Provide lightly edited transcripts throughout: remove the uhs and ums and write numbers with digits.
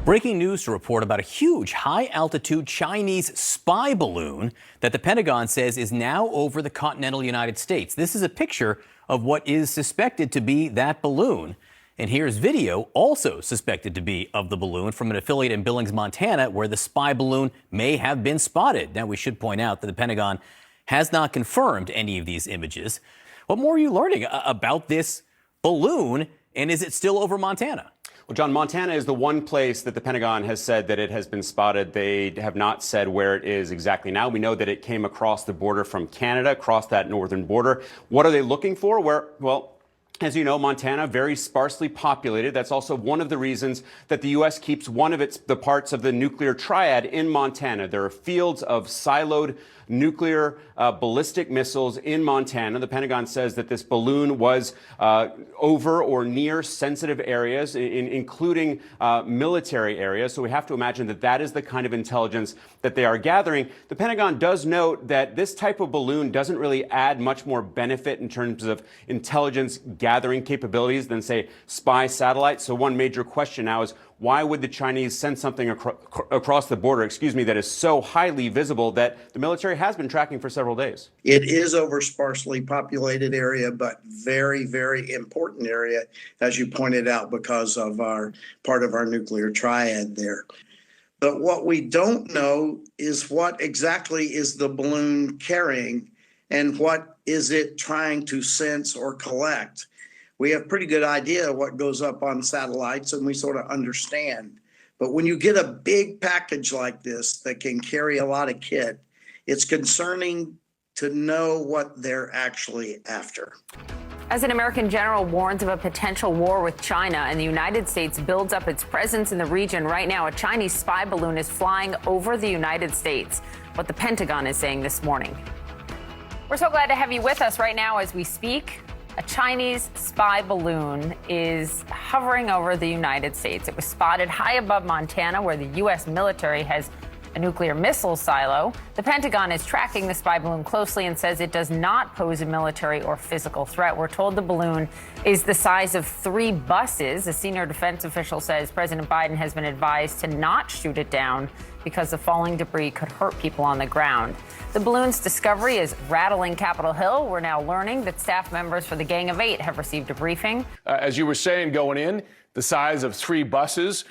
Breaking news to report about a huge high-altitude Chinese spy balloon that the Pentagon says is now over the continental United States. This is a picture of what is suspected to be that balloon. And here's video, also suspected to be of the balloon, from an affiliate in Billings, Montana, where the spy balloon may have been spotted. Now, we should point out that the Pentagon has not confirmed any of these images. What more are you learning about this balloon, and is it still over Montana? Well, John, Montana is the one place that the Pentagon has said that it has been spotted. They have not said where it is exactly now. We know that it came across the border from Canada, across that northern border. What are they looking for? Well, as you know, Montana, very sparsely populated. That's also one of the reasons that the U.S. keeps one of the parts of the nuclear triad in Montana. There are fields of siloed nuclear ballistic missiles in Montana. The Pentagon says that this balloon was over or near sensitive areas, including military areas. So we have to imagine that that is the kind of intelligence that they are gathering. The Pentagon does note that this type of balloon doesn't really add much more benefit in terms of intelligence gathering capabilities than, say, spy satellites. So one major question now is, why would the Chinese send something across the border, that is so highly visible that the military has been tracking for several days? It is over sparsely populated area, but very, very important area, as you pointed out, because of part of our nuclear triad there. But what we don't know is what exactly is the balloon carrying and what is it trying to sense or collect. We have a pretty good idea of what goes up on satellites, and we sort of understand. But when you get a big package like this that can carry a lot of kit, it's concerning to know what they're actually after. As an American general warns of a potential war with China and the United States builds up its presence in the region, right now a Chinese spy balloon is flying over the United States. What the Pentagon is saying this morning. We're so glad to have you with us right now as we speak. A Chinese spy balloon is hovering over the United States. It was spotted high above Montana, where the U.S. military has a nuclear missile silo. The Pentagon is tracking the spy balloon closely and says it does not pose a military or physical threat. We're told the balloon is the size of 3 buses. A senior defense official says President Biden has been advised to not shoot it down because the falling debris could hurt people on the ground. The balloon's discovery is rattling Capitol Hill. We're now learning that staff members for the Gang of 8 have received a briefing. As you were saying, going in, the size of 3 buses,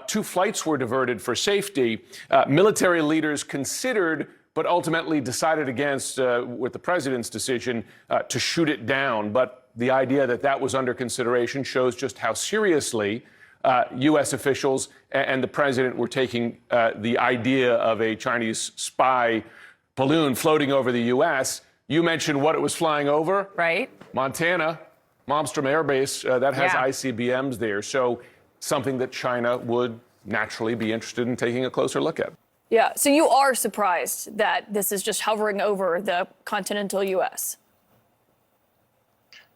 2 flights were diverted for safety. Military leaders considered, but ultimately decided against, with the president's decision, to shoot it down. But the idea that that was under consideration shows just how seriously U.S. officials and the president were taking the idea of a Chinese spy balloon floating over the U.S. You mentioned what it was flying over. Right. Montana, Malmstrom Air Base, that has ICBMs there. So something that China would naturally be interested in taking a closer look at. Yeah. So you are surprised that this is just hovering over the continental U.S.?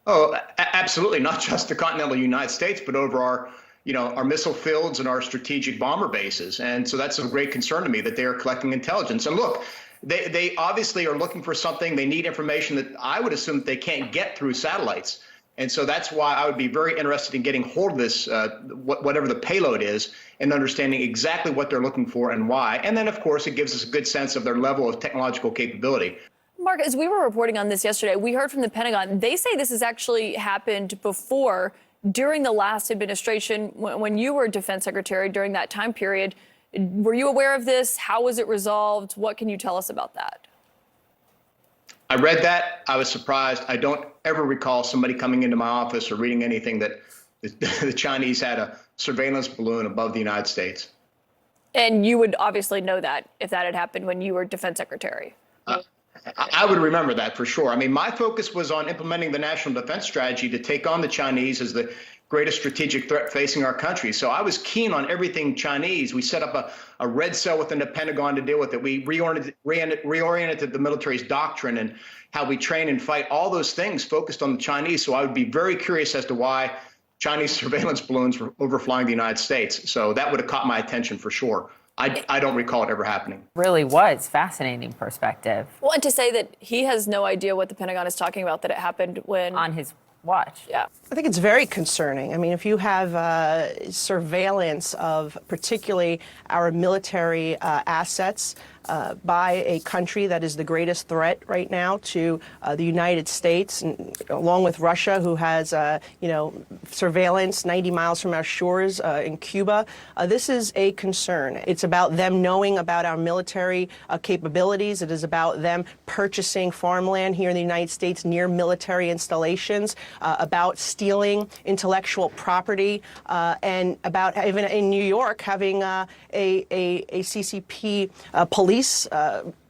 Oh, absolutely. Not just the continental United States, but over our missile fields and our strategic bomber bases. And so that's a great concern to me that they are collecting intelligence. And look, they obviously are looking for something. They need information that I would assume that they can't get through satellites. And so that's why I would be very interested in getting hold of this, whatever the payload is, and understanding exactly what they're looking for and why. And then, of course, it gives us a good sense of their level of technological capability. Mark, as we were reporting on this yesterday, we heard from the Pentagon. They say this has actually happened before, during the last administration, when you were defense secretary during that time period. Were you aware of this? How was it resolved? What can you tell us about that? I read that. I was surprised. I don't ever recall somebody coming into my office or reading anything that the Chinese had a surveillance balloon above the United States. And you would obviously know that if that had happened when you were defense secretary. I would remember that for sure. I mean, my focus was on implementing the national defense strategy to take on the Chinese as the greatest strategic threat facing our country. So I was keen on everything Chinese. We set up a red cell within the Pentagon to deal with it. We reoriented the military's doctrine and how we train and fight, all those things focused on the Chinese. So I would be very curious as to why Chinese surveillance balloons were overflying the United States. So that would have caught my attention for sure. I don't recall it ever happening. Really was fascinating perspective. Well, and to say that he has no idea what the Pentagon is talking about, that it happened when on his watch. Yeah. I think it's very concerning. I mean, if you have surveillance of particularly our military assets by a country that is the greatest threat right now to the United States, and, along with Russia, who has, surveillance 90 miles from our shores in Cuba, this is a concern. It's about them knowing about our military capabilities. It is about them purchasing farmland here in the United States near military installations, about stealing intellectual property, and about even in New York having a CCP police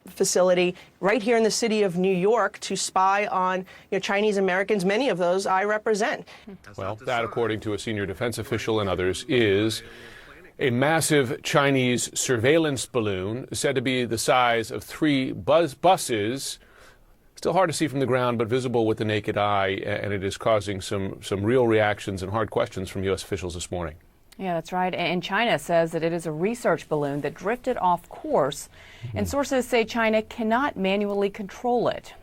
facility right here in the city of New York to spy on Chinese Americans. Many of those I represent. Well, that, according to a senior defense official and others, is a massive Chinese surveillance balloon said to be the size of 3 buses. Still hard to see from the ground, but visible with the naked eye, and it is causing some real reactions and hard questions from U.S. officials this morning. Yeah, that's right. And China says that it is a research balloon that drifted off course, and sources say China cannot manually control it.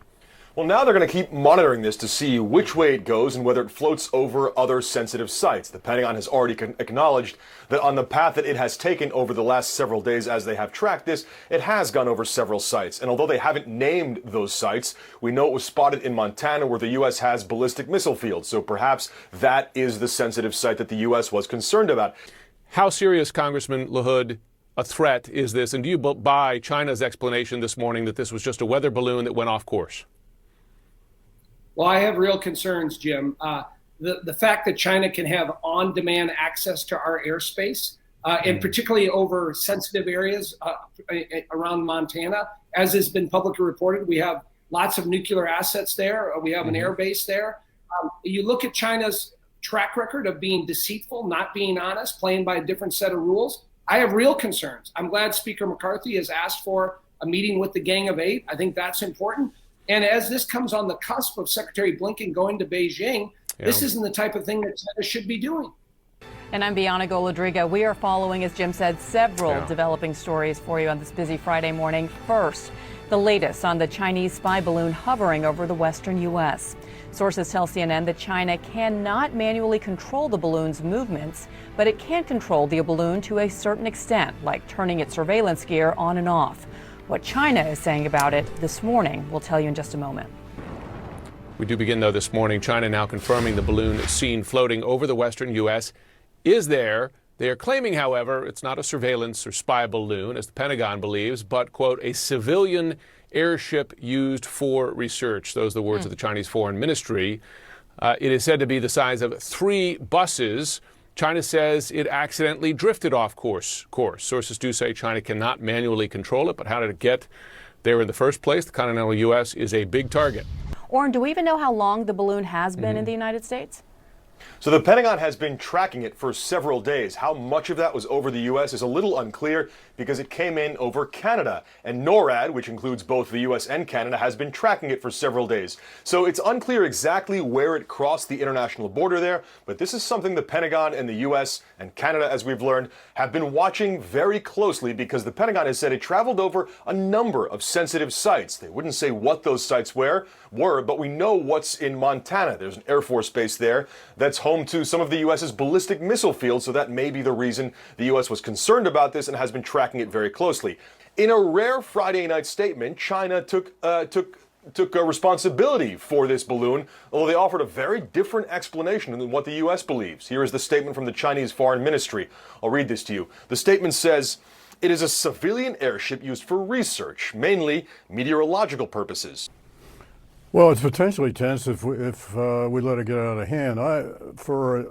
Well, now they're going to keep monitoring this to see which way it goes and whether it floats over other sensitive sites. The Pentagon has already acknowledged that on the path that it has taken over the last several days as they have tracked this, it has gone over several sites. And although they haven't named those sites, we know it was spotted in Montana, where the U.S. has ballistic missile fields. So perhaps that is the sensitive site that the U.S. was concerned about. How serious, Congressman LaHood, a threat is this? And do you buy China's explanation this morning that this was just a weather balloon that went off course? Well, I have real concerns, Jim. The fact that China can have on-demand access to our airspace, and particularly over sensitive areas around Montana, as has been publicly reported, we have lots of nuclear assets there. We have an air base there. You look at China's track record of being deceitful, not being honest, playing by a different set of rules. I have real concerns. I'm glad Speaker McCarthy has asked for a meeting with the Gang of Eight. I think that's important. And as this comes on the cusp of Secretary Blinken going to Beijing, this isn't the type of thing that China should be doing. And I'm Bianna Golodriga. We are following, as Jim said, several developing stories for you on this busy Friday morning. First, the latest on the Chinese spy balloon hovering over the western U.S. Sources tell CNN that China cannot manually control the balloon's movements, but it can control the balloon to a certain extent, like turning its surveillance gear on and off. What China is saying about it this morning, we'll tell you in just a moment. We do begin, though, this morning. China now confirming the balloon seen floating over the western U.S. is there. They are claiming, however, it's not a surveillance or spy balloon, as the Pentagon believes, but, quote, a civilian airship used for research. Those are the words of the Chinese Foreign Ministry. It is said to be the size of 3 buses. China says it accidentally drifted off course. Sources do say China cannot manually control it, but how did it get there in the first place? The continental U.S. is a big target. Orrin, do we even know how long the balloon has been in the United States? So the Pentagon has been tracking it for several days. How much of that was over the U.S. is a little unclear because it came in over Canada. And NORAD, which includes both the U.S. and Canada, has been tracking it for several days. So it's unclear exactly where it crossed the international border there, but this is something the Pentagon and the U.S. and Canada, as we've learned, have been watching very closely because the Pentagon has said it traveled over a number of sensitive sites. They wouldn't say what those sites were, but we know what's in Montana. There's an Air Force base there that's home to some of the U.S.'s ballistic missile fields, so that may be the reason the U.S. was concerned about this and has been tracking it very closely. In a rare Friday night statement, China took responsibility for this balloon, although they offered a very different explanation than what the U.S. believes. Here is the statement from the Chinese Foreign Ministry. I'll read this to you. The statement says, "It is a civilian airship used for research, mainly meteorological purposes." Well, it's potentially tense if we let it get out of hand. For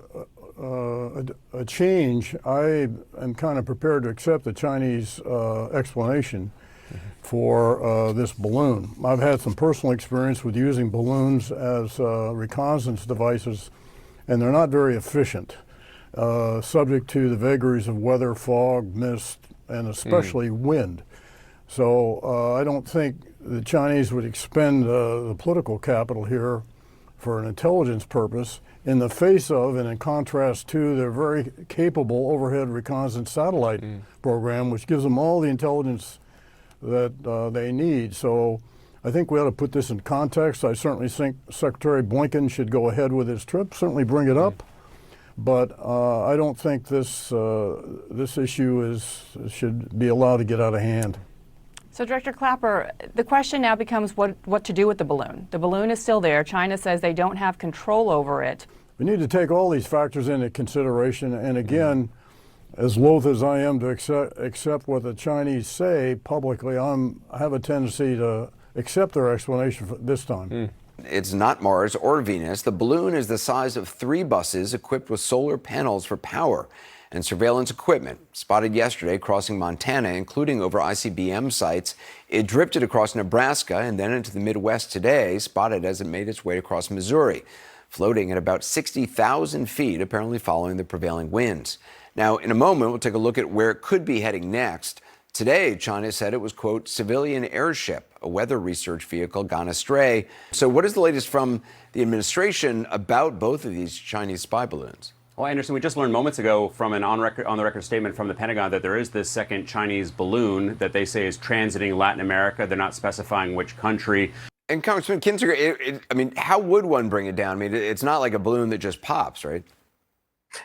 a change, I am kind of prepared to accept the Chinese explanation for this balloon. I've had some personal experience with using balloons as reconnaissance devices, and they're not very efficient, subject to the vagaries of weather, fog, mist, and especially wind. So I don't think the Chinese would expend the political capital here for an intelligence purpose in the face of and in contrast to their very capable overhead reconnaissance satellite program, which gives them all the intelligence that they need. So I think we ought to put this in context. I certainly think Secretary Blinken should go ahead with his trip, certainly bring it up. But I don't think this issue should be allowed to get out of hand. So, Director Clapper, the question now becomes what to do with the balloon. The balloon is still there. China says they don't have control over it. We need to take all these factors into consideration. And again, as loath as I am to accept what the Chinese say publicly, I have a tendency to accept their explanation for this time. It's not Mars or Venus. The balloon is the size of 3 buses equipped with solar panels for power and surveillance equipment. Spotted yesterday crossing Montana, including over ICBM sites. It drifted across Nebraska and then into the Midwest today, spotted as it made its way across Missouri, floating at about 60,000 feet, apparently following the prevailing winds. Now, in a moment, we'll take a look at where it could be heading next. Today, China said it was, quote, civilian airship, a weather research vehicle gone astray. So what is the latest from the administration about both of these Chinese spy balloons? Well, Anderson, we just learned moments ago from an on the record statement from the Pentagon that there is this second Chinese balloon that they say is transiting Latin America. They're not specifying which country. And Congressman Kinzinger, I mean, how would one bring it down? I mean, it's not like a balloon that just pops, right?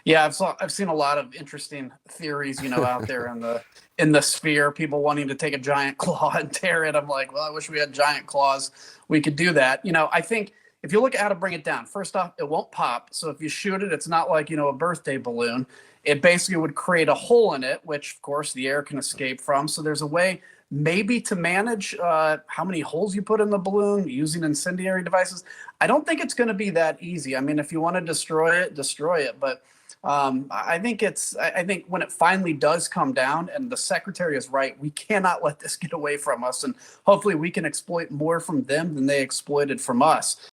Yeah, I've seen a lot of interesting theories, out there in the sphere. People wanting to take a giant claw and tear it. I'm like, well, I wish we had giant claws. We could do that. I think if you look at how to bring it down, first off, it won't pop. So if you shoot it, it's not like, a birthday balloon. It basically would create a hole in it, which of course the air can escape from. So there's a way maybe to manage how many holes you put in the balloon using incendiary devices. I don't think it's going to be that easy. I mean, if you want to destroy it, destroy it. But I think when it finally does come down, and the secretary is right, we cannot let this get away from us. And hopefully we can exploit more from them than they exploited from us.